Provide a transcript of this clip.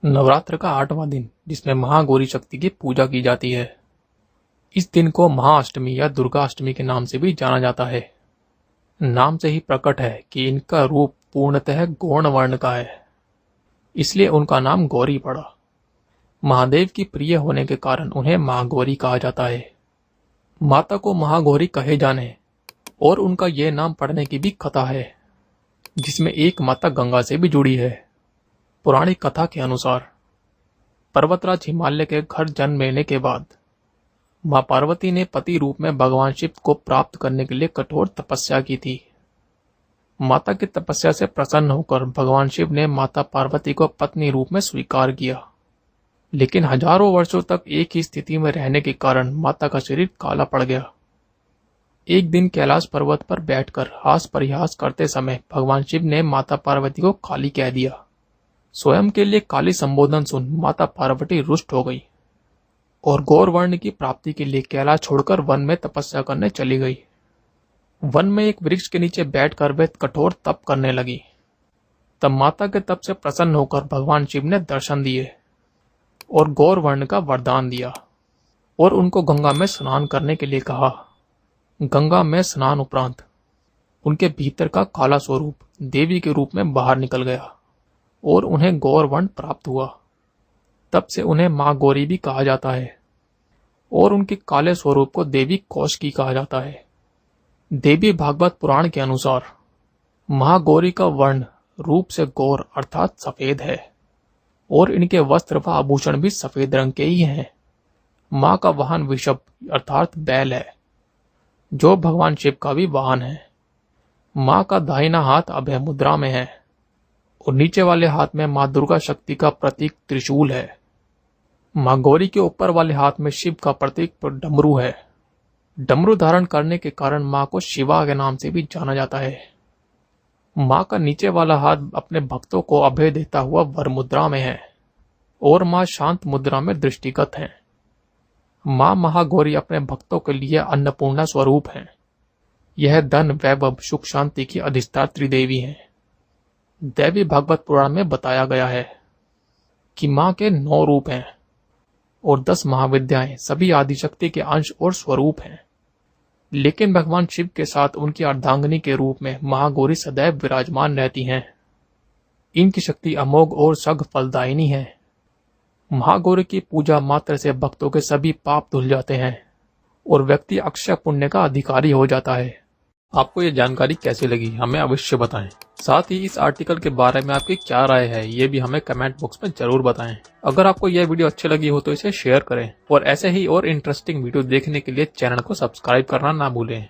नवरात्र का 8वां दिन, जिसमें महागौरी शक्ति की पूजा की जाती है। इस दिन को महाअष्टमी या दुर्गा अष्टमी के नाम से भी जाना जाता है। नाम से ही प्रकट है कि इनका रूप पूर्णतः गौण वर्ण का है, इसलिए उनका नाम गौरी पड़ा। महादेव की प्रिय होने के कारण उन्हें महागौरी कहा जाता है। माता को महागौरी कहे जाने और उनका यह नाम पड़ने की भी कथा है, जिसमें एक माता गंगा से भी जुड़ी है। पुरानी कथा के अनुसार पर्वतराज हिमालय के घर जन्म लेने के बाद मां पार्वती ने पति रूप में भगवान शिव को प्राप्त करने के लिए कठोर तपस्या की थी। माता की तपस्या से प्रसन्न होकर भगवान शिव ने माता पार्वती को पत्नी रूप में स्वीकार किया, लेकिन हजारों वर्षों तक एक ही स्थिति में रहने के कारण माता का शरीर काला पड़ गया। एक दिन कैलाश पर्वत पर बैठकर हास परिहास करते समय भगवान शिव ने माता पार्वती को काली कह दिया। स्वयं के लिए काली संबोधन सुन माता पार्वती रुष्ट हो गई और गौर वर्ण की प्राप्ति के लिए कैलाश छोड़कर वन में तपस्या करने चली गई। वन में एक वृक्ष के नीचे बैठकर वे कठोर तप करने लगी। तब माता के तप से प्रसन्न होकर भगवान शिव ने दर्शन दिए और गौर वर्ण का वरदान दिया और उनको गंगा में स्नान करने के लिए कहा। गंगा में स्नान उपरांत उनके भीतर का काला स्वरूप देवी के रूप में बाहर निकल गया और उन्हें गौर वर्ण प्राप्त हुआ। तब से उन्हें मां गौरी भी कहा जाता है और उनके काले स्वरूप को देवी कौशिकी कहा जाता है। देवी भागवत पुराण के अनुसार महागौरी का वर्ण रूप से गौर अर्थात सफेद है और इनके वस्त्र व आभूषण भी सफेद रंग के ही हैं। मां का वाहन वृषभ अर्थात बैल है, जो भगवान शिव का भी वाहन है। मां का दाहिना हाथ अभय मुद्रा में है और नीचे वाले हाथ में मां दुर्गा शक्ति का प्रतीक त्रिशूल है। मां गौरी के ऊपर वाले हाथ में शिव का प्रतीक डमरू है। डमरू धारण करने के कारण मां को शिवा के नाम से भी जाना जाता है। मां का नीचे वाला हाथ अपने भक्तों को अभय देता हुआ वर मुद्रा में है और मां शांत मुद्रा में दृष्टिगत है। मां महागौरी अपने भक्तों के लिए अन्नपूर्णा स्वरूप है। यह धन, वैभव, सुख, शांति की अधिष्ठात्री देवी है। दैवी भागवत पुराण में बताया गया है कि मां के 9 रूप हैं और 10 महाविद्याएं सभी आदिशक्ति के अंश और स्वरूप हैं, लेकिन भगवान शिव के साथ उनकी अर्धांगिनी के रूप में महागौरी सदैव विराजमान रहती हैं। इनकी शक्ति अमोघ और सघ फलदायिनी है। महागौरी की पूजा मात्र से भक्तों के सभी पाप धुल जाते हैं और व्यक्ति अक्षय पुण्य का अधिकारी हो जाता है। आपको ये जानकारी कैसी लगी हमें अवश्य बताएं। साथ ही इस आर्टिकल के बारे में आपकी क्या राय है ये भी हमें कमेंट बॉक्स में जरूर बताएं। अगर आपको यह वीडियो अच्छी लगी हो तो इसे शेयर करें और ऐसे ही और इंटरेस्टिंग वीडियो देखने के लिए चैनल को सब्सक्राइब करना ना भूलें।